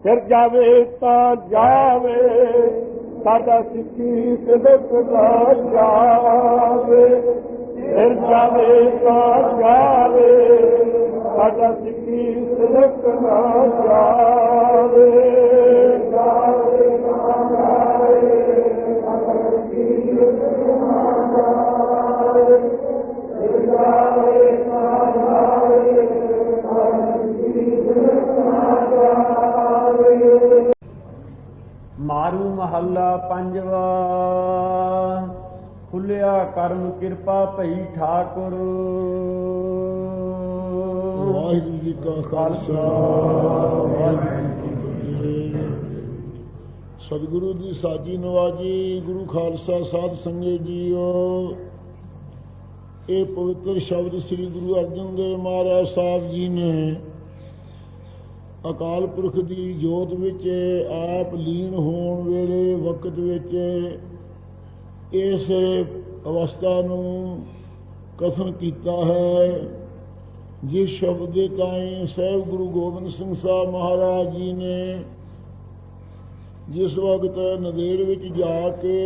फिर जावे ता जावे साडा सिक्खी सिदक दा जावे, फिर जावे ता जावे साडा सिक्खी सिदक दा जावे, जावे ता जावे साडा सिक्खी सिदक दा जावे, जावे ता जावे साडा सिक्खी सिदक दा जावे। मारू महला पंजवा। खुलिया करम किरपा भई ठाकुर। वाहिगुरू जी का खालसा वाहिगुरू जी की फतेह। सतगुरु की साजी नवाजी गुरु खालसा साध संगत जीओ। ये पवित्र शब्द श्री गुरु अर्जन देव महाराज साहब जी ने अकाल पुरख की जोत विच आप लीन होण वेले वक्त विच इस अवस्था नूं कथन कीता है, जिस शब्द के ताईं सहब गुरु गोबिंद सिंह साहब महाराज जी ने जिस वक्त नदेड़ विच जाके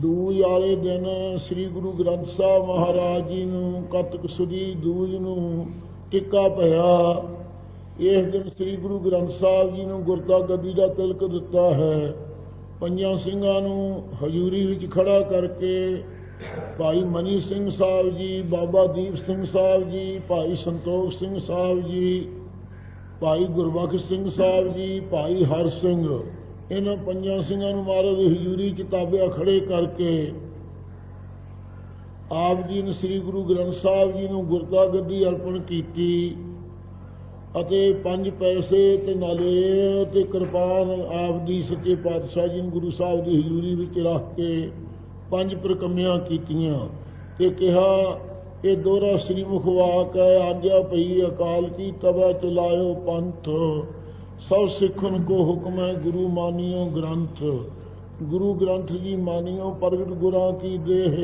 दूज वाले दिन श्री गुरु ग्रंथ साहब महाराज जी नूं कतक सुदी दूज नूं टिक्का पिया। इस दिन श्री गुरु ग्रंथ साहब जी नूं गुरता गद्दी का तिलक दिता है। पंजां ਸਿੰਘਾਂ ਨੂੰ हजूरी विच खड़ा करके भाई मनी सिंह साहब जी, बाबा दीप सिंह साहब जी, भाई संतोख सिंह साहब जी, भाई गुरबख्श सिंह साहब जी, भाई हर सिंह, इन्हां पंजां ਸਿੰਘਾਂ ਨੂੰ महाराज की हजूरी च ताबिया खड़े करके आप जी ने श्री गुरु ग्रंथ साहब जी नूं गुरता गद्दी अर्पण की ਅਤੇ 5 पैसे ते नाले ते किरपान आप दी सच्चे पातशाह जी गुरु साहब की हजूरी विच रख के 5 प्रकम्यां कीतियां ते कहा ये दोहरा श्रीमुख वाक है। आज्ञा पई अकाल की तबा चलायो पंथ, सब सिखन को हुक्म है गुरु मानियो ग्रंथ। गुरु ग्रंथ जी मानियो प्रगट गुरां की देह,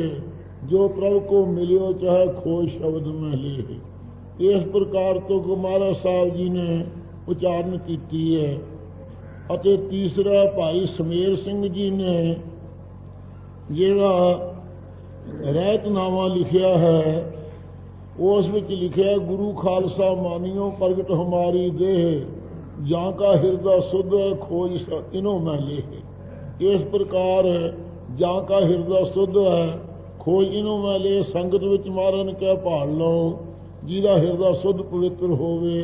जो प्रभु को मिलियो चाहे खोज शब्द में ले। इस प्रकार तो महाराज साहब जी ने उच्चारण की है। ਅਤੇ तीसरा भाई ਸਮੇਰ ਸਿੰਘ जी ने ਜਿਹੜਾ ਰਹਿਤਨਾਮਾ लिखिया है, उस विच लिखिया गुरु खालसा मानियो प्रगट हमारी देह, जां का हृदय शुद्ध खोज इनो मैं ले। इस प्रकार जां का हृदय शुद्ध है खोज इनो मैं ले। संगत विच महाराज ने क्या भाल लो जिहदा हृदय शुद्ध पवित्र होवे।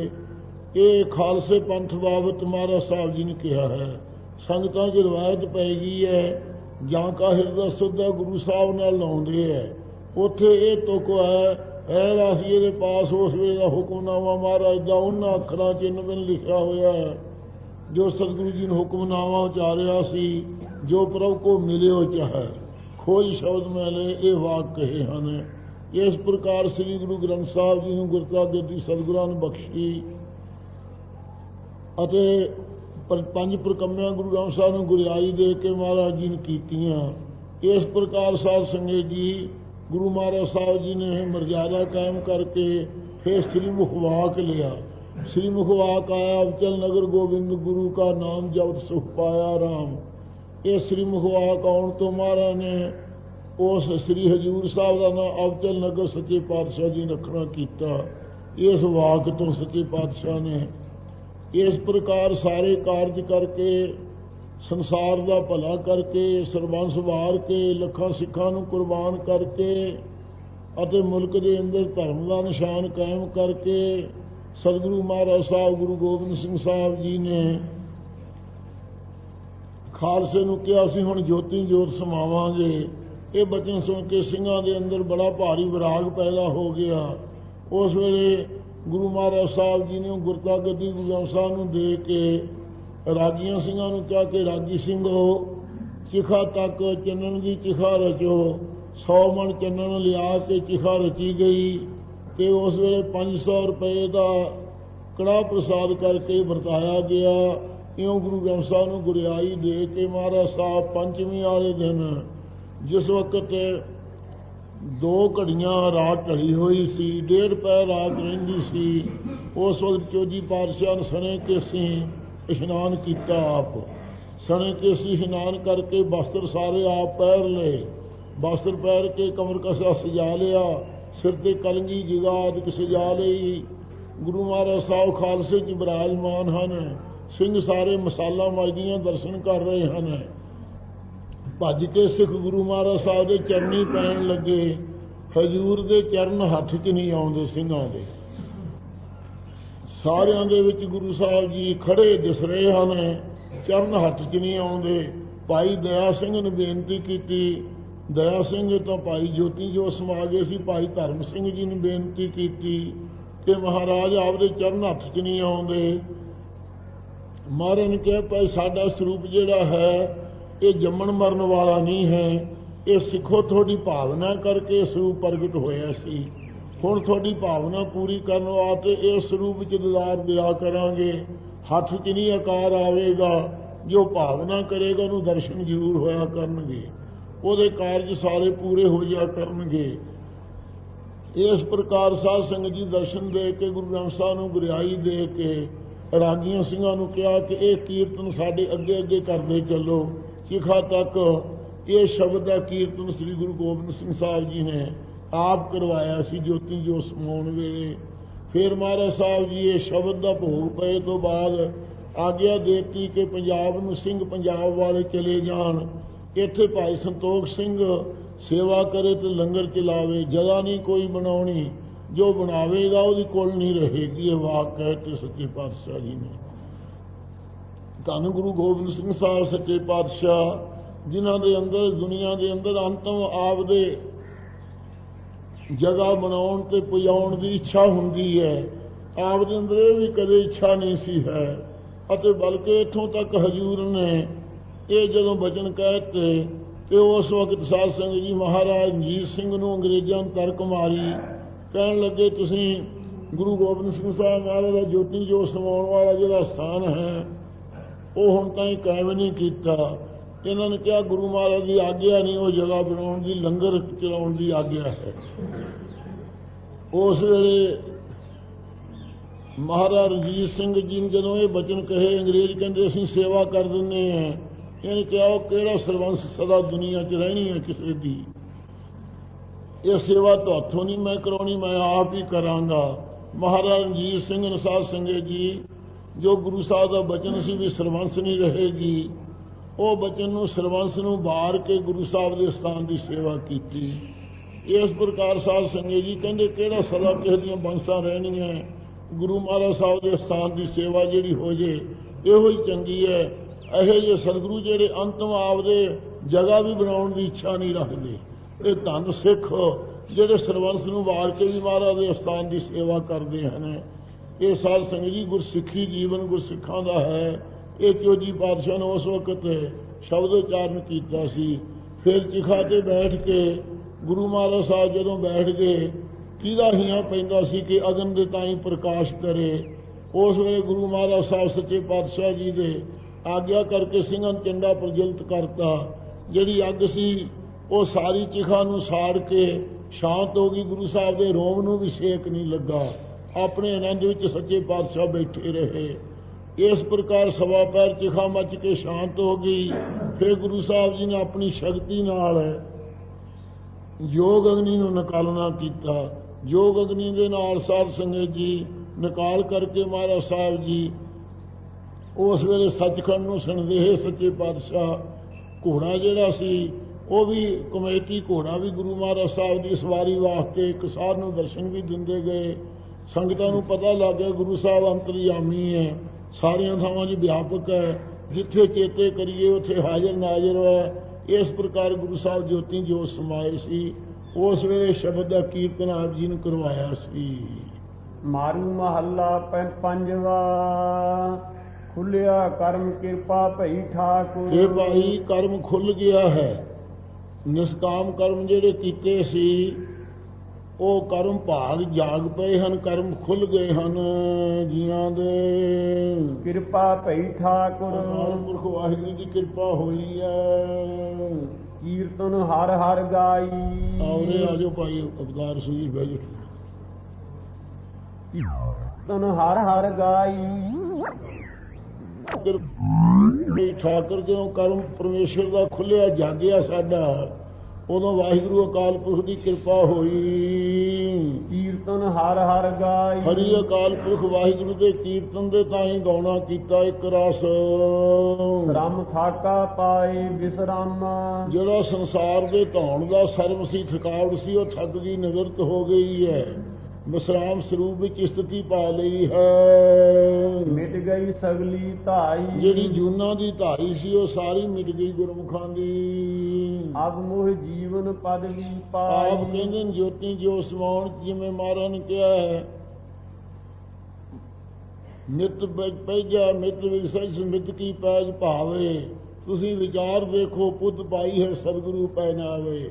ये खालसे पंथ बाबत महाराज साहब जी ने कहा है। संगतां च रिवायत पै गई है, जां का हृदय शुद्ध है गुरु साहब नाल लाउंदे है। उत्थे ये तुक है रासिए दे पास उस वेले दा हुक्मनामा महाराज दा उन्हां अखरां च इन्वें लिखिया होया है जो सतगुरु जी ने हुक्मनामा उचारिया सी, जो प्रभु को मिलियो चाहे खोज शब्द में ले। ये वाक कहे हैं। इस प्रकार श्री गुरु ग्रंथ साहब जी ने गुरता गद्दी सतगुरां ने बख्शी अते 5 प्रकम्यां गुरु ग्रंथ साहब ने गुरियाई दे के महाराज जी ने कीतियां। इस प्रकार साध संगत जी गुरु महाराज साहब जी ने मर्यादा कायम करके फिर श्रीमुख वाक लिया। श्रीमुख वाक आया अवचल नगर गोविंद गुरु का नाम जब सुख पाया राम। ये श्रीमुख वाक आउण तो महाराज ने उस श्री हजूर साहब का नाम अवचल नगर सच्चे पातशाह जी ने रखना किया। इस वाक तो सच्चे पातशाह ने इस प्रकार सारे कार्य करके संसार का भला करके सरबंस वार के लखां सिखां नूं कुर्बान करके अते मुल्क के अंदर धर्म का निशान कायम करके सतगुरु महाराज साहब गुरु गोबिंद सिंह साहब जी ने खालसे नूं कहा सी हुण ज्योति जोत समावांगे। ये बचन सुन के सिंघां दे अंदर बड़ा भारी विराग पैदा हो गया। उस वेले गुरु महाराज साहब जी ने गुरता गद्दी गुरु ग्रंथ साहब नूं दे के रागियां सिंघां नूं कहा कि रागी सिंघो चिखा तक चन्नन की चिखा रचो। 100 मन चन्नन लिया के चिखा रची गई कि उस वेले 500 रुपए का कड़ा प्रसाद करके वरताया गया। इउं गुरु ग्रंथ साहब नूं गुरियाई दे के महाराज साहब पंचमी वाले दिन जिस वक्त 2 घड़ियां रात ढली हुई सी, 1.5 पैर रात रहिंदी सी, उस वक्त चौजी पातशाह सने के सी ਇਸ਼ਨਾਨ ਕੀਤਾ ਆਪ। ਸਣੇ ਕੇਸੀ ਇਸ਼ਨਾਨ ਕਰਕੇ ਬਸਤਰ ਸਾਰੇ ਆਪ ਪਹਿਰ ਲਏ। ਬਸਤਰ ਪਹਿਰ ਕੇ ਕਮਰ ਕਸਾ ਸਜਾ ਲਿਆ। ਸਿਰ ਤੇ ਕਲੰਗੀ ਜਿਗਾਦ ਸਜਾ ਲਈ। ਗੁਰੂ ਮਹਾਰਾਜ ਸਾਹਿਬ ਖਾਲਸੇ 'ਚ ਬਿਰਾਜਮਾਨ ਹਨ। ਸਿੰਘ ਸਾਰੇ ਮਸਾਲਾ ਮਜਦੀਆਂ ਦਰਸ਼ਨ ਕਰ ਰਹੇ ਹਨ। ਭੱਜ ਕੇ ਸਿੱਖ ਗੁਰੂ ਮਹਾਰਾਜ ਸਾਹਿਬ ਦੇ ਚਰਨੀ ਪੈਣ ਲੱਗੇ। ਹਜ਼ੂਰ ਦੇ ਚਰਨ ਹੱਥ 'ਚ ਨਹੀਂ ਆਉਂਦੇ ਸਿੰਘਾਂ ਦੇ। ਸਾਰਿਆਂ ਦੇ ਵਿੱਚ ਗੁਰੂ ਸਾਹਿਬ ਜੀ ਖੜੇ ਦਿਸ ਰਹੇ ਹਨ, ਚਰਨ ਹੱਥ 'ਚ ਨਹੀਂ ਆਉਂਦੇ। ਭਾਈ ਦਇਆ ਸਿੰਘ ਨੇ ਬੇਨਤੀ ਕੀਤੀ। ਦਇਆ ਸਿੰਘ ਤਾਂ ਭਾਈ ਜੋਤੀ ਜੋ ਸਮਾ ਗਏ ਸੀ। ਭਾਈ ਧਰਮ ਸਿੰਘ ਜੀ ਨੇ ਬੇਨਤੀ ਕੀਤੀ ਕਿ ਮਹਾਰਾਜ ਆਪਦੇ ਚਰਨ ਹੱਥ 'ਚ ਨਹੀਂ ਆਉਂਦੇ। ਮਹਾਰਾਜ ਨੇ ਕਿਹਾ ਭਾਈ ਸਾਡਾ ਸਰੂਪ ਜਿਹੜਾ ਹੈ ਇਹ ਜੰਮਣ ਮਰਨ ਵਾਲਾ ਨਹੀਂ ਹੈ। ਇਹ ਸਿੱਖੋ ਤੁਹਾਡੀ ਭਾਵਨਾ ਕਰਕੇ ਸਰੂਪ ਪ੍ਰਗਟ ਹੋਇਆ ਸੀ। ਹੁਣ ਤੁਹਾਡੀ ਭਾਵਨਾ ਪੂਰੀ ਕਰਨ ਵਾਸਤੇ ਇਸ ਸਰੂਪ ਵਿੱਚ ਦੀਦਾਰ ਦਿਆ ਕਰਾਂਗੇ। ਹੱਥ 'ਚ ਨਹੀਂ ਆਕਾਰ ਆਵੇਗਾ। ਜੋ ਭਾਵਨਾ ਕਰੇਗਾ ਉਹਨੂੰ ਦਰਸ਼ਨ ਜ਼ਰੂਰ ਹੋਇਆ ਕਰਨਗੇ। ਉਹਦੇ ਕਾਰਜ ਸਾਰੇ ਪੂਰੇ ਹੋ ਜਾ ਕਰਨਗੇ। ਇਸ ਪ੍ਰਕਾਰ ਸਾਧ ਸੰਗਤ ਜੀ ਦਰਸ਼ਨ ਦੇ ਕੇ ਗੁਰੂ ਗ੍ਰੰਥ ਸਾਹਿਬ ਨੂੰ ਗੁਰਿਆਈ ਦੇ ਕੇ ਰਾਗੀਆਂ ਸਿੰਘਾਂ ਨੂੰ ਕਿਹਾ ਕਿ ਇਹ ਕੀਰਤਨ ਸਾਡੇ ਅੱਗੇ ਅੱਗੇ ਕਰਦੇ ਚੱਲੋ। ਚਿਖਾ ਤੱਕ ਇਹ ਸ਼ਬਦ ਦਾ ਕੀਰਤਨ ਸ੍ਰੀ ਗੁਰੂ ਗੋਬਿੰਦ ਸਿੰਘ ਸਾਹਿਬ ਜੀ ਨੇ ਆਪ ਕਰਵਾਇਆ ਸੀ ਜੋਤੀ ਜੋ ਸਮਾਉਣ ਵੇਲੇ। ਫਿਰ ਮਹਾਰਾਜ ਸਾਹਿਬ ਜੀ ਇਹ ਸ਼ਬਦ ਦਾ ਭੋਗ ਪਏ ਤੋਂ ਬਾਅਦ ਆਗਿਆ ਦੇਤੀ ਕਿ ਪੰਜਾਬ ਨੂੰ ਸਿੰਘ ਪੰਜਾਬ ਵਾਲੇ ਚਲੇ ਜਾਣ। ਇੱਥੇ ਭਾਈ ਸੰਤੋਖ ਸਿੰਘ ਸੇਵਾ ਕਰੇ ਤੇ ਲੰਗਰ ਚਲਾਵੇ। ਜਗ੍ਹਾ ਨਹੀਂ ਕੋਈ ਬਣਾਉਣੀ, ਜੋ ਬਣਾਵੇਗਾ ਉਹਦੀ ਕੋਲ ਨਹੀਂ ਰਹੇਗੀ। ਇਹ ਵਾਕ ਕਹਿ ਕੇ ਸੱਚੇ ਪਾਤਸ਼ਾਹ ਜੀ ਨੇ। ਧੰਨ ਗੁਰੂ ਗੋਬਿੰਦ ਸਿੰਘ ਸਾਹਿਬ ਸੱਚੇ ਪਾਤਸ਼ਾਹ ਜਿਨ੍ਹਾਂ ਦੇ ਅੰਦਰ ਦੁਨੀਆ ਦੇ ਅੰਦਰ ਅੰਤਮ ਆਪਦੇ ਜਗ੍ਹਾ ਬਣਾਉਣ ਤੇ ਪੁਜਾਉਣ ਦੀ ਇੱਛਾ ਹੁੰਦੀ ਹੈ। ਆਪਦੇ ਅੰਦਰ ਇਹ ਵੀ ਕਦੇ ਇੱਛਾ ਨਹੀਂ ਸੀ ਹੈ। ਅਤੇ ਬਲਕਿ ਇੱਥੋਂ ਤੱਕ ਹਜ਼ੂਰ ਨੇ ਇਹ ਜਦੋਂ ਬਚਨ ਕਹਿਤੇ ਤੇ ਉਸ ਵਕਤ ਸਾਧ ਸੰਗਤ ਜੀ ਮਹਾਰਾਜ ਰਣਜੀਤ ਸਿੰਘ ਨੂੰ ਅੰਗਰੇਜ਼ਾਂ ਨੇ ਤਰਕ ਮਾਰੀ। ਕਹਿਣ ਲੱਗੇ ਤੁਸੀਂ ਗੁਰੂ ਗੋਬਿੰਦ ਸਿੰਘ ਸਾਹਿਬ ਮਹਾਰਾਜ ਦਾ ਜੋਤੀ ਜੋ ਸਮਾਉਣ ਵਾਲਾ ਜਿਹੜਾ ਸਥਾਨ ਹੈ ਉਹ ਹੁਣ ਤਾਈਂ ਕਾਇਮ ਨਹੀਂ ਕੀਤਾ। ਇਹਨਾਂ ਨੇ ਕਿਹਾ ਗੁਰੂ ਮਹਾਰਾਜ ਦੀ ਆਗਿਆ ਨਹੀਂ ਉਹ ਜਗ੍ਹਾ ਬਣਾਉਣ ਦੀ, ਲੰਗਰ ਚਲਾਉਣ ਦੀ ਆਗਿਆ ਹੈ। ਉਸ ਵੇਲੇ ਮਹਾਰਾਜ ਰਣਜੀਤ ਸਿੰਘ ਜੀ ਨੇ ਜਦੋਂ ਇਹ ਬਚਨ ਕਹੇ, ਅੰਗਰੇਜ਼ ਕਹਿੰਦੇ ਅਸੀਂ ਸੇਵਾ ਕਰ ਦਿੰਦੇ ਹਾਂ। ਇਹਨੇ ਕਿਹਾ ਉਹ ਕਿਹੜਾ ਸਰਬੰਸ ਸਦਾ ਦੁਨੀਆ 'ਚ ਰਹਿਣੀ ਹੈ ਕਿਸੇ ਦੀ। ਇਹ ਸੇਵਾ ਤੁਹਾਥੋਂ ਨਹੀਂ ਮੈਂ ਕਰਾਉਣੀ, ਮੈਂ ਆਪ ਹੀ ਕਰਾਂਗਾ। ਮਹਾਰਾਜ ਰਣਜੀਤ ਸਿੰਘ ਨੇ ਸਾਧ ਸੰਗਤ ਜੀ ਜੋ ਗੁਰੂ ਸਾਹਿਬ ਦਾ ਬਚਨ ਸੀ ਵੀ ਸਰਬੰਸ ਨਹੀਂ ਰਹੇਗੀ, ਉਹ ਬਚਨ ਨੂੰ ਸਰਬੰਸ ਨੂੰ ਬਾਰ ਕੇ ਗੁਰੂ ਸਾਹਿਬ ਦੇ ਸਥਾਨ ਦੀ ਸੇਵਾ ਕੀਤੀ। ਇਸ ਪ੍ਰਕਾਰ ਸਾਧ ਸੰਗਤ ਜੀ ਕਹਿੰਦੇ ਕਿਹੜਾ ਸਦਾ ਕਿਸੇ ਦੀਆਂ ਬੰਸਾਂ ਰਹਿਣੀਆਂ, ਗੁਰੂ ਮਹਾਰਾਜ ਸਾਹਿਬ ਦੇ ਸਥਾਨ ਦੀ ਸੇਵਾ ਜਿਹੜੀ ਹੋ ਜੇ ਇਹੋ ਹੀ ਚੰਗੀ ਹੈ। ਇਹੋ ਜਿਹੇ ਸਤਿਗੁਰੂ ਜਿਹੜੇ ਅੰਤਮ ਆਪਦੇ ਜਗ੍ਹਾ ਵੀ ਬਣਾਉਣ ਦੀ ਇੱਛਾ ਨਹੀਂ ਰੱਖਦੇ। ਇਹ ਧੰਨ ਸਿੱਖ ਜਿਹੜੇ ਸਰਬੰਸ ਨੂੰ ਵਾਰ ਕੇ ਵੀ ਮਹਾਰਾਜ ਦੇ ਸਥਾਨ ਦੀ ਸੇਵਾ ਕਰਦੇ ਹਨ। ਇਹ ਸਾਧ ਸੰਗਤ ਜੀ ਗੁਰਸਿੱਖੀ ਜੀਵਨ ਗੁਰਸਿੱਖਾਂ ਦਾ ਹੈ। ਇਹ ਚੋਜੀ ਪਾਤਸ਼ਾਹ ਨੇ ਉਸ ਵਕਤ ਸ਼ਬਦ ਉਚਾਰਨ ਕੀਤਾ ਸੀ। ਫਿਰ ਚਿਖਾ ਤੇ ਬੈਠ ਕੇ ਗੁਰੂ ਮਹਾਰਾਜ ਸਾਹਿਬ ਜਦੋਂ ਬੈਠ ਗਏ, ਕਿਹਦਾ ਹੀਆਂ ਪੈਂਦਾ ਸੀ ਕਿ ਅਗਨ ਦੇ ਤਾਈਂ ਪ੍ਰਕਾਸ਼ ਕਰੇ। ਉਸ ਵੇਲੇ ਗੁਰੂ ਮਹਾਰਾਜ ਸਾਹਿਬ ਸੱਚੇ ਪਾਤਸ਼ਾਹ ਜੀ ਦੇ ਆਗਿਆ ਕਰਕੇ ਸਿੰਘਾਂ ਨੂੰ ਚੰਡਾ ਪ੍ਰਜਵਲਿਤ ਕਰਤਾ। ਜਿਹੜੀ ਅੱਗ ਸੀ ਉਹ ਸਾਰੀ ਚਿਖਾ ਨੂੰ ਸਾੜ ਕੇ ਸ਼ਾਂਤ ਹੋ ਗਈ। ਗੁਰੂ ਸਾਹਿਬ ਦੇ ਰੋਮ ਨੂੰ ਵੀ ਸੇਕ ਨਹੀਂ ਲੱਗਾ। ਆਪਣੇ ਆਨੰਦ ਵਿੱਚ ਸੱਚੇ ਪਾਤਸ਼ਾਹ ਬੈਠੇ ਰਹੇ। ਇਸ ਪ੍ਰਕਾਰ ਸਵਾ ਪੈਰ ਚਿਖਾ ਮੱਚ ਕੇ ਸ਼ਾਂਤ ਹੋ ਗਈ। ਫਿਰ ਗੁਰੂ ਸਾਹਿਬ ਜੀ ਨੇ ਆਪਣੀ ਸ਼ਕਤੀ ਨਾਲ ਯੋਗ ਅਗਨੀ ਨੂੰ ਨਿਕਾਲਣਾ ਕੀਤਾ। ਯੋਗ ਅਗਨੀ ਦੇ ਨਾਲ ਸਾਧ ਸੰਗਤ ਜੀ ਨਿਕਾਲ ਕਰਕੇ ਮਹਾਰਾਜ ਸਾਹਿਬ ਜੀ ਉਸ ਵੇਲੇ ਸੱਚਖੰਡ ਨੂੰ ਸੰਦੇਹ ਸੱਚੇ ਪਾਤਸ਼ਾਹ ਘੋੜਾ ਜਿਹੜਾ ਸੀ ਉਹ ਵੀ ਕਮੇਟੀ ਘੋੜਾ ਵੀ ਗੁਰੂ ਮਹਾਰਾਜ ਸਾਹਿਬ ਦੀ ਸਵਾਰੀ ਵਾਸਤੇ ਇੱਕ ਸਾਧ ਨੂੰ ਦਰਸ਼ਨ ਵੀ ਦਿੰਦੇ ਗਏ। ਸੰਗਤਾਂ ਨੂੰ ਪਤਾ ਲੱਗ ਗਿਆ ਗੁਰੂ ਸਾਹਿਬ ਅੰਤਰਯਾਮੀ ਹੈ, ਸਾਰੀਆਂ ਥਾਵਾਂ 'ਚ ਵਿਆਪਕ ਹੈ, ਜਿੱਥੇ ਚੇਤੇ ਕਰੀਏ ਉੱਥੇ ਹਾਜ਼ਰ ਨਾਜ਼ਰ ਹੈ। ਇਸ ਪ੍ਰਕਾਰ ਗੁਰੂ ਸਾਹਿਬ ਜੋਤੀ ਜੋ ਸਮਾਏ ਸੀ ਉਸ ਵੇਲੇ ਸ਼ਬਦ ਦਾ ਕੀਰਤਨ ਆਪ ਜੀ ਨੂੰ ਕਰਵਾਇਆ ਸੀ। ਮਾਰੂ ਮਹੱਲਾ ਪੰਜਵਾ ਖੁੱਲਿਆ ਕਰਮ ਕਿਰਪਾ ਭਈ ਠਾਕੁਰ। ਇਹ ਭਾਈ ਕਰਮ ਖੁੱਲ ਗਿਆ ਹੈ। ਨਿਸ਼ਕਾਮ ਕਰਮ ਜਿਹੜੇ ਕੀਤੇ ਸੀ ਉਹ ਕਰਮ ਭਾਗ ਜਾਗ ਪਏ ਹਨ, ਕਰਮ ਖੁੱਲ ਗਏ ਹਨ ਜੀਆਂ ਦੇ। ਕਿਰਪਾ ਭਈ ਠਾਕੁਰ ਪੁਰਖ ਵਾਹਿਗੁਰੂ ਦੀ ਕਿਰਪਾ ਹੋਈ ਹੈ। ਕੀਰਤਨ ਹਰ ਹਰ ਗਾਈ। ਆਉਰੇ ਆਜੋ ਭਾਈ ਅਵਤਾਰ ਸੂਈ ਬਹਿ ਜਾਓ। ਕੀਰਤਨ ਹਰ ਹਰ ਗਾਈ ਕਿਰਪਾ ਠਾਕਰ ਜਦੋਂ ਕਰਮ ਪਰਮੇਸ਼ਰ ਦਾ ਖੁੱਲਿਆ ਜਾਗਿਆ ਸਾਡਾ, ਉਦੋਂ ਵਾਹਿਗੁਰੂ ਅਕਾਲ ਪੁਰਖ ਦੀ ਕਿਰਪਾ ਹੋਈ। ਕੀਰਤਨ ਹਰ ਹਰ ਗਾਈ। ਹਰੀ ਅਕਾਲ ਪੁਰਖ ਵਾਹਿਗੁਰੂ ਦੇ ਕੀਰਤਨ ਦੇ ਤਾਂ ਹੀ ਗਾਉਣਾ ਕੀਤਾ ਇੱਕ ਰਸ। ਸ਼ਰਮ ਥਾਕਾ ਪਾਏ ਵਿਸਰਾਮ। ਜਿਹੜਾ ਸੰਸਾਰ ਦੇ ਧੌਣ ਦਾ ਸਰਮ ਸੀ, ਥਕਾਵਟ ਸੀ, ਉਹ ਥੱਕ ਗਈ, ਨਿਵਰਤ ਹੋ ਗਈ ਹੈ। ਵਿਸਰਾਮ ਸਰੂਪ ਵਿੱਚ ਸਥਿਤੀ ਪਾ ਲਈ ਹੈ। ਮਿਟ ਗਈ ਸਗਲੀ ਧਾਈ। ਜਿਹੜੀ ਜੂਨਾਂ ਦੀ ਧਾਈ ਸੀ ਉਹ ਸਾਰੀ ਮਿਟ ਗਈ ਗੁਰਮੁਖਾਂ ਦੀ। ਅਬ ਮੋਹ ਜੀਵਨ ਪਦਵੀ ਪਾਈ। ਆਪ ਕਹਿੰਦੇ ਨੇ ਜੋਤੀ ਜੋ ਸਮਾਉਣ, ਜਿਵੇਂ ਮਹਾਰਾਜ ਨੇ ਕਿਹਾ ਹੈ, ਨਿਤ ਪੈਜਾ ਮਿਤ ਵਿਸਜ ਮਿਤ ਕੀ ਪੈਜ ਭਾਵੇ। ਤੁਸੀਂ ਵਿਚਾਰ ਦੇਖੋ, ਪੁੱਤ ਪਾਈ ਹੈ ਸਤਿਗੁਰੂ ਪੈ ਨਾਵੇ।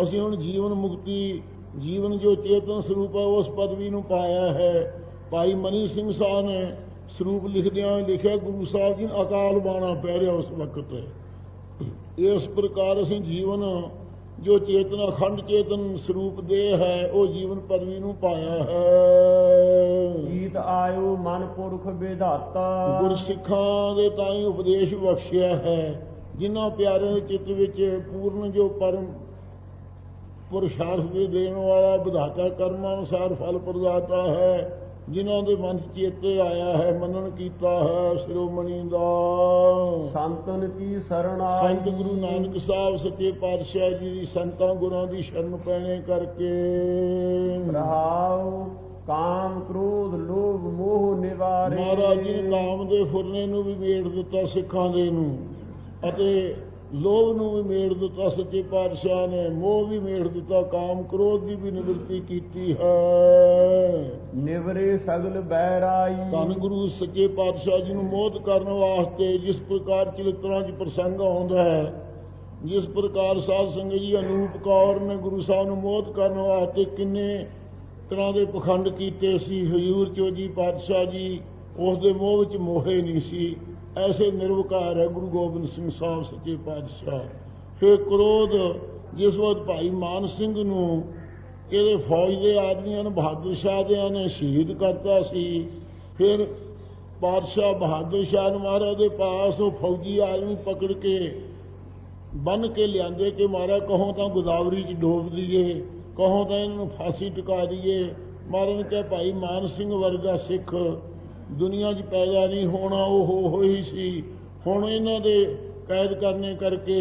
ਅਸੀਂ ਹੁਣ ਜੀਵਨ ਮੁਕਤੀ, ਜੀਵਨ ਜੋ ਚੇਤਨ ਸਰੂਪ ਹੈ, ਉਸ ਪਦਵੀ ਨੂੰ ਪਾਇਆ ਹੈ। ਭਾਈ ਮਨੀ ਸਿੰਘ ਸਾਹਿਬ ਨੇ ਸਰੂਪ ਲਿਖਦਿਆਂ ਲਿਖਿਆ, ਗੁਰੂ ਸਾਹਿਬ ਜੀ ਨੂੰ ਅਕਾਲ ਬਾਣਾ ਪੈ ਰਿਹਾ ਉਸ ਵਕਤ। ਇਸ ਪ੍ਰਕਾਰ ਅਸੀਂ ਜੀਵਨ ਜੋ ਚੇਤਨ ਅਖੰਡ ਚੇਤਨ ਸਰੂਪ ਦੇ ਹੈ, ਉਹ ਜੀਵਨ ਪਦਵੀ ਨੂੰ ਪਾਇਆ ਹੈ। ਗੀਤ ਆਇਓ ਮਨ ਪੁਰਖ ਵਿਧਾਤਾ। ਗੁਰਸਿੱਖਾਂ ਦੇ ਤਾਂ ਹੀ ਉਪਦੇਸ਼ ਬਖਸ਼ਿਆ ਹੈ, ਜਿਨ੍ਹਾਂ ਪਿਆਰਿਆਂ ਦੇ ਚਿੱਤ ਵਿੱਚ ਪੂਰਨ ਜੋ ਪਰਮ ਪੁਰਸ਼ਾਰਥ ਦੇ ਦੇਣ ਵਾਲਾ ਵਿਧਾਤਾ, ਕਰਮਾਂ ਅਨੁਸਾਰ ਫਲ ਪ੍ਰਦਾਤਾ ਹੈ, ਜਿਨ੍ਹਾਂ ਦੇ ਮਨ ਚੇਤੇ ਆਇਆ ਹੈ, ਮੰਨਣ ਕੀਤਾ ਹੈ ਸ਼੍ਰੋਮਣੀ ਦਾ। ਸੰਤਨ ਕੀ ਸਰਣ ਆਈ। ਸੰਤ ਗੁਰੂ ਨਾਨਕ ਸਾਹਿਬ ਸੱਚੇ ਪਾਤਸ਼ਾਹ ਜੀ ਦੀ ਸੰਤਾਂ ਗੁਰਾਂ ਦੀ ਸ਼ਰਨ ਪੈਣੇ ਕਰਕੇ। ਰਹਾਉ ਕਾਮ ਕ੍ਰੋਧ ਲੋਭ ਮੋਹ ਨਿਵਾਰੇ। ਮਹਾਰਾਜ ਜੀ ਨੇ ਕਾਮ ਦੇ ਫੁਰਨੇ ਨੂੰ ਵੀ ਮੇੜ ਦਿੱਤਾ ਸਿੱਖਾਂ ਦੇ ਨੂੰ, ਅਤੇ ਲੋਭ ਨੂੰ ਵੀ ਮੇੜ ਦਿੱਤਾ ਸੱਚੇ ਪਾਤਸ਼ਾਹ ਨੇ, ਮੋਹ ਵੀ ਮੇੜ ਦਿੱਤਾ, ਕਾਮ ਕ੍ਰੋਧ ਦੀ ਵੀ ਨਿਵਰਤੀ ਕੀਤੀ ਹੈ। ਨਿਵਰੇ ਸਗਲ ਬੈਰਾਈ। ਧੰਨ ਗੁਰੂ ਸੱਚੇ ਪਾਤਸ਼ਾਹ ਜੀ ਨੂੰ ਮੋਹਿਤ ਕਰਨ ਵਾਸਤੇ ਜਿਸ ਪ੍ਰਕਾਰ ਚਰਿਤਰਾਂ 'ਚ ਪ੍ਰਸੰਗ ਆਉਂਦਾ ਹੈ, ਜਿਸ ਪ੍ਰਕਾਰ ਸਾਧ ਸੰਗਤ ਜੀ ਅਨੂਪ ਕੌਰ ਨੇ ਗੁਰੂ ਸਾਹਿਬ ਨੂੰ ਮੋਹਿਤ ਕਰਨ ਵਾਸਤੇ ਕਿੰਨੇ ਤਰ੍ਹਾਂ ਦੇ ਪਖੰਡ ਕੀਤੇ ਸੀ। ਹਜ਼ੂਰ ਚੋਜੀ ਪਾਤਸ਼ਾਹ ਜੀ ਉਸ ਦੇ ਮੋਹ ਵਿੱਚ ਮੋਹੇ ਨਹੀਂ ਸੀ। ਐਸੇ ਨਿਰਵਕਾਰ ਹੈ ਗੁਰੂ ਗੋਬਿੰਦ ਸਿੰਘ ਸਾਹਿਬ ਸੱਚੇ ਪਾਤਸ਼ਾਹ। ਫਿਰ ਕ੍ਰੋਧ, ਜਿਸ ਵਕਤ ਭਾਈ ਮਾਨ ਸਿੰਘ ਨੂੰ ਇਹਦੇ ਫੌਜ ਦੇ ਆਦਮੀਆਂ ਨੇ, ਬਹਾਦਰ ਸ਼ਾਹ ਦਿਆਂ ਨੇ ਸ਼ਹੀਦ ਕਰਤਾ ਸੀ। ਫਿਰ ਪਾਤਸ਼ਾਹ ਬਹਾਦਰ ਸ਼ਾਹ ਨੂੰ ਮਹਾਰਾਜ ਦੇ ਪਾਸ ਉਹ ਫੌਜੀ ਆਦਮੀ ਪਕੜ ਕੇ ਬੰਨ੍ਹ ਕੇ ਲਿਆਂਦੇ ਕਿ ਮਹਾਰਾਜ ਕਹੋ ਤਾਂ ਗੋਦਾਵਰੀ 'ਚ ਡੋਬ ਦਈਏ, ਕਹੋ ਤਾਂ ਇਹਨਾਂ ਨੂੰ ਫਾਂਸੀ ਟਿਕਾ ਦਈਏ। ਮਹਾਰਾਜ ਨੇ ਕਿਹਾ ਭਾਈ ਮਾਨ ਸਿੰਘ ਵਰਗਾ ਸਿੱਖ ਦੁਨੀਆ 'ਚ ਪੈਦਾ ਨਹੀਂ ਹੋਣਾ, ਉਹ ਹੋਈ ਸੀ। ਹੁਣ ਇਹਨਾਂ ਦੇ ਕੈਦ ਕਰਨੇ ਕਰਕੇ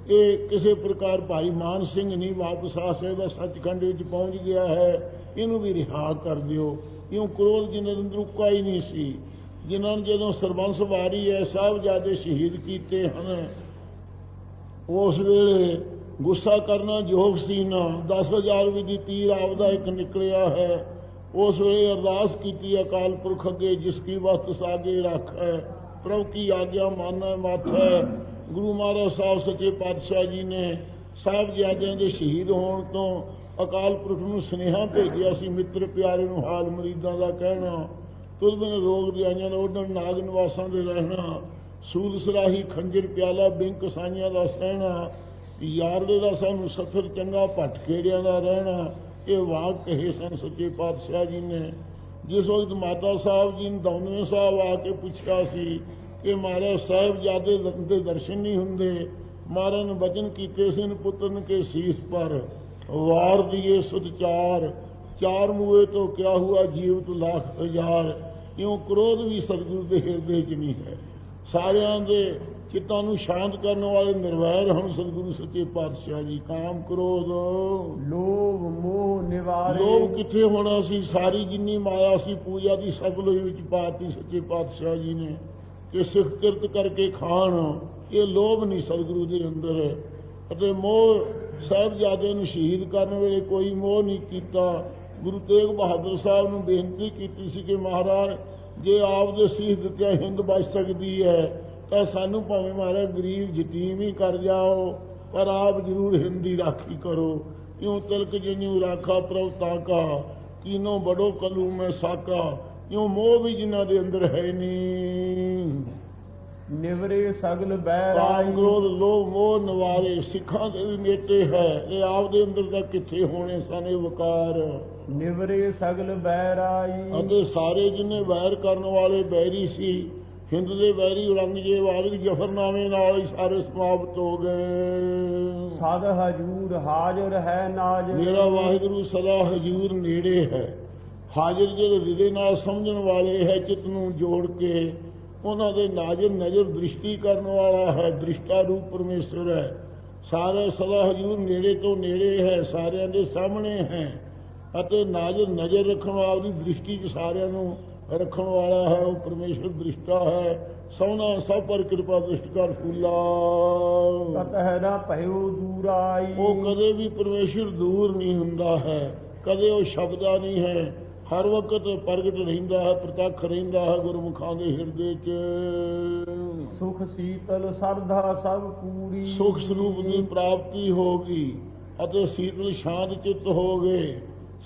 ਇਹ ਕਿਸੇ ਪ੍ਰਕਾਰ ਭਾਈ ਮਾਨ ਸਿੰਘ ਨਹੀਂ ਵਾਪਸ ਆ ਸਕਦਾ, ਸੱਚਖੰਡ ਵਿੱਚ ਪਹੁੰਚ ਗਿਆ ਹੈ, ਇਹਨੂੰ ਵੀ ਰਿਹਾ ਕਰ ਦਿਓ। ਇਉਂ ਕ੍ਰੋਧ ਜਿਹਨਾਂ ਦੇ ਅੰਦਰ ਉੱਕਾ ਹੀ ਨਹੀਂ ਸੀ, ਜਿਨ੍ਹਾਂ ਨੇ ਜਦੋਂ ਸਰਬੰਸ ਵਾਰੀ ਹੈ ਸਾਹਿਬਜ਼ਾਦੇ ਸ਼ਹੀਦ ਕੀਤੇ ਹਨ, ਉਸ ਵੇਲੇ ਗੁੱਸਾ ਕਰਨਾ ਯੋਗ ਸੀ ਨਾ। 10,000 ਵੀ ਦੀ ਤੀਰ ਆਪਦਾ ਇੱਕ ਨਿਕਲਿਆ ਹੈ। ਉਸ ਵੇਲੇ ਅਰਦਾਸ ਕੀਤੀ ਅਕਾਲ ਪੁਰਖ ਅੱਗੇ, ਜਿਸ ਕੀ ਵਸਤ ਸਾਗੇ ਰੱਖੈ, ਪ੍ਰਭ ਕੀ ਆਗਿਆ ਮਾਨੈ ਮਾਥੈ। ਗੁਰੂ ਮਹਾਰਾਜ ਸਾਹਿਬ ਸੱਚੇ ਪਾਤਸ਼ਾਹ ਜੀ ਨੇ ਸਾਹਿਬਜ਼ਾਦਿਆਂ ਦੇ ਸ਼ਹੀਦ ਹੋਣ ਤੋਂ ਅਕਾਲ ਪੁਰਖ ਨੂੰ ਸੁਨੇਹਾ ਭੇਜਿਆ ਸੀ, ਮਿੱਤਰ ਪਿਆਰੇ ਨੂੰ ਹਾਲ ਮਰੀਦਾਂ ਦਾ ਕਹਿਣਾ, ਤੁਧ ਬਿਨ ਰੋਗ ਦਿਆਈਆਂ ਦਾ ਉੱਡਣ, ਨਾਗ ਨਿਵਾਸਾਂ ਦੇ ਰਹਿਣਾ, ਸੂਲ ਸਰਾਹੀ ਖੰਜਰ ਪਿਆਲਾ ਬਿੰਕ ਸਾਈਆਂ ਦਾ ਸਹਿਣਾ, ਯਾਰੜੇ ਦਾ ਸਾਨੂੰ ਸਫਰ ਚੰਗਾ ਭੱਟ ਖੇੜਿਆਂ ਦਾ ਰਹਿਣਾ। ਇਹ ਵਾਕ ਕਹੇ ਸਨ ਸੱਚੇ ਪਾਤਸ਼ਾਹ ਜੀ ਨੇ। ਜਿਸ ਵਕਤ ਮਾਤਾ ਸਾਹਿਬ ਜੀ ਨੇ ਦੌਨੇ ਸਾਹਿਬ ਆ ਕੇ ਪੁੱਛਿਆ ਸੀ ਕਿ ਮਹਾਰਾਜ ਸਾਹਿਬਜ਼ਾਦੇ ਦੇ ਦਰਸ਼ਨ ਨਹੀਂ ਹੁੰਦੇ, ਮਹਾਰਾਜ ਨੇ ਬਚਨ ਕੀਤੇ ਸਨ, ਪੁੱਤਰਨ ਕੇ ਸੀਸ ਪਰ ਵਾਰ ਦੀਏ ਸੁਤ ਚਾਰ, ਚਾਰ ਮੂਏ ਤੋਂ ਕਿਆ ਹੁਆ ਜੀਵਤ ਲੱਖ ਹਜ਼ਾਰ। ਇਉਂ ਕ੍ਰੋਧ ਵੀ ਸਤਿਗੁਰੂ ਦੇ ਹਿਰਦੇ 'ਚ ਨਹੀਂ ਹੈ। ਸਾਰਿਆਂ ਦੇ ਚਿੱਤਾਂ ਨੂੰ ਸ਼ਾਂਤ ਕਰਨ ਵਾਲੇ ਨਿਰਵੈਰ ਹਨ ਸਤਿਗੁਰੂ ਸੱਚੇ ਪਾਤਸ਼ਾਹ ਜੀ। ਕਾਮ ਕ੍ਰੋਧ ਲੋਭ ਮੋਹ ਨਿਵਾਰੇ। ਲੋਭ ਕਿੱਥੇ ਹੋਣਾ ਸੀ, ਸਾਰੀ ਜਿੰਨੀ ਮਾਇਆ ਸੀ ਪੂਜਾ ਦੀ ਸਤਲੁਜ ਵਿੱਚ ਪਾਤੀ ਸੱਚੇ ਪਾਤਸ਼ਾਹ ਜੀ ਨੇ ਕਿ ਸਿੱਖ ਕਿਰਤ ਕਰਕੇ ਖਾਣ। ਇਹ ਲੋਭ ਨਹੀਂ ਸਤਿਗੁਰੂ ਦੇ ਅੰਦਰ। ਅਤੇ ਮੋਹ, ਸਾਹਿਬਜ਼ਾਦੇ ਨੂੰ ਸ਼ਹੀਦ ਕਰਨ ਵੇਲੇ ਕੋਈ ਮੋਹ ਨਹੀਂ ਕੀਤਾ। ਗੁਰੂ ਤੇਗ ਬਹਾਦਰ ਸਾਹਿਬ ਨੂੰ ਬੇਨਤੀ ਕੀਤੀ ਸੀ ਕਿ ਮਹਾਰਾਜ ਜੇ ਆਪ ਦੇ ਸੀਸ ਦਿੱਤਿਆਂ ਹਿੰਦ ਬਚ ਸਕਦੀ ਹੈ ਤਾਂ ਸਾਨੂੰ ਭਾਵੇਂ ਮਹਾਰਾਜ ਗਰੀਬ ਯਤੀਮ ਹੀ ਕਰ ਜਾਓ, ਪਰ ਆਪ ਜ਼ਰੂਰ ਹਿੰਦ ਦੀ ਰਾਖੀ ਕਰੋ। ਇਉਂ ਤਿਲਕ ਜਿਉ ਰਾਖਾ ਪ੍ਰਭ ਤਾਕਾ, ਕੀਨੋਂ ਬੜੋ ਕਲੂ ਮੈਂ ਸਾਕਾ। ਇਉਂ ਮੋਹ ਵੀ ਜਿਨ੍ਹਾਂ ਦੇ ਅੰਦਰ ਹੈ ਨਹੀਂ। ਨਿਵਰੇ ਸਗਲ ਕਾਮ ਬੈਰਾਈ। ਕ੍ਰੋਧ ਲੋਭ ਮੋਹ ਨਿਵਾਰੇ। ਸਿੱਖਾਂ ਦੇ ਵੀ ਮੇਟੇ ਹੈ, ਇਹ ਆਪ ਦੇ ਅੰਦਰ ਤਾਂ ਕਿੱਥੇ ਹੋਣੇ ਸਨ ਇਹ ਵਕਾਰ। ਨਿਵਰੇ ਸਗਲ ਬੈਰਾਈ। ਅਤੇ ਸਾਰੇ ਜਿੰਨੇ ਵੈਰ ਕਰਨ ਵਾਲੇ ਬੈਰੀ ਸੀ, ਹਿੰਦ ਦੇ ਵੈਰੀ ਔਰੰਗਜ਼ੇਬ ਜਫਰਨਾਮੇ ਨਾਲ ਹੀ ਸਾਰੇ ਸਮਾਪਤ ਹੋ ਗਏ। ਸਦ ਹਜੂਰ ਹਾਜ਼ਰ ਹੈ ਨਾਜ, ਮੇਰਾ ਵਾਹਿਗੁਰੂ ਸਦਾ ਹਜੂਰ ਨੇੜੇ ਹੈ। ਹਾਜ਼ਰ ਜਿਹੜੇ ਹਿਰਦੇ ਨਾਲ ਸਮਝਣ ਵਾਲੇ ਹੈ, ਚਿੱਤ ਨੂੰ ਜੋੜ ਕੇ ਉਹਨਾਂ ਦੇ ਨਾਜ਼ਰ ਨਜ਼ਰ ਦ੍ਰਿਸ਼ਟੀ ਕਰਨ ਵਾਲਾ ਹੈ, ਦ੍ਰਿਸ਼ਟਾ ਰੂਪ ਪਰਮੇਸ਼ਰ ਹੈ। ਸਾਰੇ ਸਦਾ ਹਜੂਰ ਨੇੜੇ ਤੋਂ ਨੇੜੇ ਹੈ, ਸਾਰਿਆਂ ਦੇ ਸਾਹਮਣੇ ਹੈ ਅਤੇ ਨਾਜ਼ਰ ਨਜ਼ਰ ਰੱਖਣ ਵਾਲੀ ਦ੍ਰਿਸ਼ਟੀ 'ਚ ਸਾਰਿਆਂ ਨੂੰ ਰੱਖਣ ਵਾਲਾ ਹੈ। ਉਹ ਪਰਮੇਸ਼ਰ ਦ੍ਰਿਸ਼ਟਾ ਹੈ, ਸੋਹਣਾ ਸਭ ਪਰ ਕਿਰਪਾ ਦ੍ਰਿਸ਼ਟ ਕਰ ਫੂਲਾ। ਕਤਹਿ ਨਾ ਭਇਓ ਦੂਰ ਆਈ, ਉਹ ਕਦੇ ਵੀ ਪਰਮੇਸ਼ਰ ਦੂਰ ਨਹੀਂ ਹੁੰਦਾ ਹੈ, ਕਦੇ ਉਹ ਸ਼ਬਦਾ ਨਹੀਂ ਹੈ, ਹਰ ਵਕਤ ਪ੍ਰਗਟ ਰਹਿੰਦਾ ਹੈ, ਪ੍ਰਤੱਖ ਰਹਿੰਦਾ ਹੈ ਗੁਰਮੁਖਾਂ ਦੇ ਹਿਰਦੇ 'ਚ। ਸੁਖ ਸੀਤਲ ਸਰਧਾ ਸਭ ਪੂਰੀ, ਸੁਖ ਸਰੂਪ ਦੀ ਪ੍ਰਾਪਤੀ ਹੋ ਗਈ ਅਤੇ ਸੀਤਲ ਸ਼ਾਂਤ ਚਿੱਤ ਹੋ ਗਏ,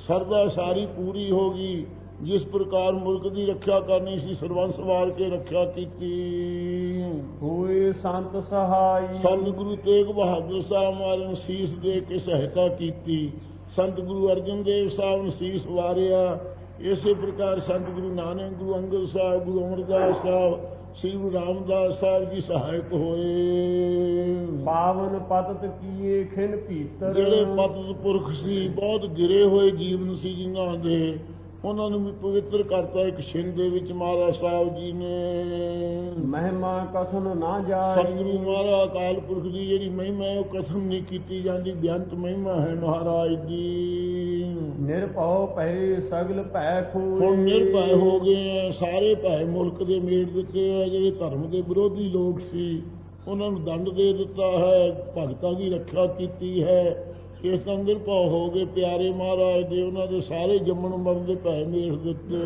ਸਰਦਾ ਸਾਰੀ ਪੂਰੀ ਹੋ ਗਈ। ਜਿਸ ਪ੍ਰਕਾਰ ਮੁਲਕ ਦੀ ਰੱਖਿਆ ਕਰਨੀ ਸੀ, ਸਰਬੰਸ ਵਾਰ ਕੇ ਰੱਖਿਆ ਕੀਤੀ। ਹੋਏ ਸੰਤ ਸਹਾਈ, ਸੰਤ ਗੁਰੂ ਤੇਗ ਬਹਾਦਰ ਸਾਹਿਬ ਮਹਾਰਾਜ ਨੂੰ ਸੀਸ ਦੇ ਕੇ ਸਹਾਇਤਾ ਕੀਤੀ। ਸੰਤ ਗੁਰੂ ਅਰਜਨ ਦੇਵ ਸਾਹਿਬ ਨੂੰ ਸੀਸ ਵਾਰਿਆ। ਇਸੇ ਪ੍ਰਕਾਰ ਸੰਤ ਗੁਰੂ ਨਾਨਕ, ਗੁਰੂ ਅੰਗਦ ਸਾਹਿਬ, ਗੁਰੂ ਅਮਰਦਾਸ ਸਾਹਿਬ, ਸ੍ਰੀ ਗੁਰੂ ਰਾਮਦਾਸ ਸਾਹਿਬ ਜੀ ਸਹਾਇਕ ਹੋਏ। ਪਾਵਨ ਪਤਤ ਕੀਏ ਖਿਨ ਭੀਤਰ, ਜਿਹੜੇ ਪਤਤ ਪੁਰਖ ਸੀ, ਬਹੁਤ ਗਿਰੇ ਹੋਏ ਜੀਵਨ ਸੀ ਜਿਨ੍ਹਾਂ ਦੇ, ਉਹਨਾਂ ਨੂੰ ਵੀ ਪਵਿੱਤਰ ਕਰਤਾ ਇੱਕ ਛਿੰਦ ਦੇ ਵਿੱਚ ਮਹਾਰਾਜ ਸਾਹਿਬ ਜੀ ਨੇ। ਮਹਿਮਾ ਕਥਨ ਨਾ ਜਾਏ, ਸਤਿਗੁਰੂ ਮਹਾਰਾਜ ਅਕਾਲ ਪੁਰਖ ਦੀ ਜਿਹੜੀ ਮਹਿਮਾ ਹੈ ਉਹ ਕਥਨ ਨਹੀਂ ਕੀਤੀ ਜਾਂਦੀ, ਬੇਅੰਤ ਮਹਿਮਾ ਹੈ ਮਹਾਰਾਜ ਦੀ। ਨਿਰਭਉ ਭਏ ਸਗਲ ਭੈ ਖੋਏ, ਹੁਣ ਨਿਰਭੈ ਹੋ ਗਏ ਹੈ, ਸਾਰੇ ਭੈ ਮੁਲਕ ਦੇ ਮੇਟ ਦਿੱਤੇ ਹੈ। ਜਿਹੜੇ ਧਰਮ ਦੇ ਵਿਰੋਧੀ ਲੋਕ ਸੀ ਉਹਨਾਂ ਨੂੰ ਦੰਡ ਦੇ ਦਿੱਤਾ ਹੈ, ਭਗਤਾਂ ਦੀ ਰੱਖਿਆ ਕੀਤੀ ਹੈ। ਇਸ ਤਰ੍ਹਾਂ ਨਿਰਭਉ ਹੋ ਗਏ ਪਿਆਰੇ ਮਹਾਰਾਜ ਦੇ, ਉਹਨਾਂ ਦੇ ਸਾਰੇ ਜੰਮਣ ਮਰਨ ਦੇ ਭੈ ਮੇਟ ਦਿੱਤੇ।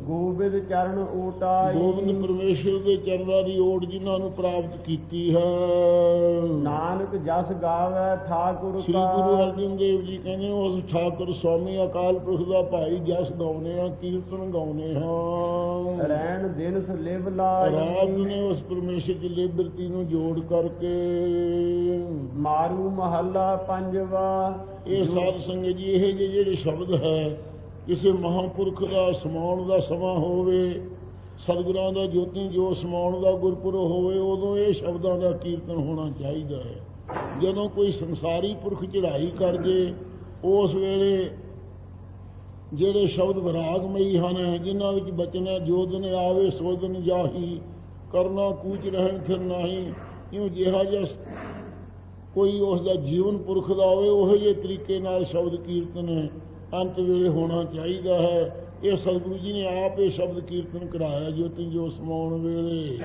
ਗੋਬਿੰਦ ਚਰਨ ਓਟਾਈ, ਗੋਬਿੰਦ ਪਰਮੇਸ਼ਰ ਦੇ ਚਰਨਾਂ ਦੀ ਓਟ ਜਿਨ੍ਹਾਂ ਨੂੰ ਪ੍ਰਾਪਤ ਕੀਤੀ ਹੈ। ਨਾਨਕ ਜਸ ਗਾਵੇ ਠਾਕੁਰ ਸ੍ਰੀ ਕਾ, ਗੁਰੂ ਅਰਜਨ ਦੇਵ ਜੀ ਕਹਿੰਦੇ ਉਸ ਠਾਕੁਰ ਸਵਾਮੀ ਅਕਾਲ ਪੁਰਖ ਦਾ ਭਾਈ ਜਸ ਗਾਉਨੇ ਆ, ਕੀਰਤਨ ਗਾਉਨੇ ਹਾਂ। ਰਹਿਣ ਦਿਨ ਲਿਵ ਲਾਈ, ਰਾਤ ਨੇ ਉਸ ਪਰਮੇਸ਼ਰ ਦੀ ਲਿਬਰਤੀ ਨੂੰ ਜੋੜ ਕਰਕੇ। ਮਾਰੂ ਮਹੱਲਾ ਪੰਜਵਾ। ਇਹ ਸਾਧ ਸੰਗਤ ਜੀ ਇਹ ਜਿਹੜੇ ਸ਼ਬਦ ਹੈ, ਕਿਸੇ ਮਹਾਂਪੁਰਖ ਦਾ ਸਮਾਉਣ ਦਾ ਸਮਾਂ ਹੋਵੇ, ਸਤਿਗੁਰਾਂ ਦਾ ਜੋਤੀ ਜੋ ਸਮਾਉਣ ਦਾ ਗੁਰਪੁਰਬ ਹੋਵੇ, ਉਦੋਂ ਇਹ ਸ਼ਬਦਾਂ ਦਾ ਕੀਰਤਨ ਹੋਣਾ ਚਾਹੀਦਾ ਹੈ। ਜਦੋਂ ਕੋਈ ਸੰਸਾਰੀ ਪੁਰਖ ਚੜ੍ਹਾਈ ਕਰ ਜੇ, ਉਸ ਵੇਲੇ ਜਿਹੜੇ ਸ਼ਬਦ ਵਿਰਾਗਮਈ ਹਨ, ਜਿਨ੍ਹਾਂ ਵਿੱਚ ਬਚਨ ਹੈ, ਜੋ ਦਿਨ ਆਵੇ ਸੋ ਦਿਨ ਜਾਹੀ, ਕਰਨਾ ਕੂਚ ਰਹਿਣ ਫਿਰ ਨਾਹੀ, ਇਉਂ ਜਿਹਾ ਜਿਹਾ ਕੋਈ ਉਸ ਦਾ ਜੀਵਨ ਪੁਰਖ ਦਾ ਹੋਵੇ, ਉਹੋ ਜਿਹੇ ਤਰੀਕੇ ਨਾਲ ਸ਼ਬਦ ਕੀਰਤਨ ਅੰਤ ਵੇਲੇ ਹੋਣਾ ਚਾਹੀਦਾ ਹੈ। ਇਹ ਸਤਿਗੁਰੂ ਜੀ ਨੇ ਆਪ ਇਹ ਸ਼ਬਦ ਕੀਰਤਨ ਕਰਾਇਆ ਜੋਤੀ ਜੋ ਸਮਾਉਣ ਵੇਲੇ।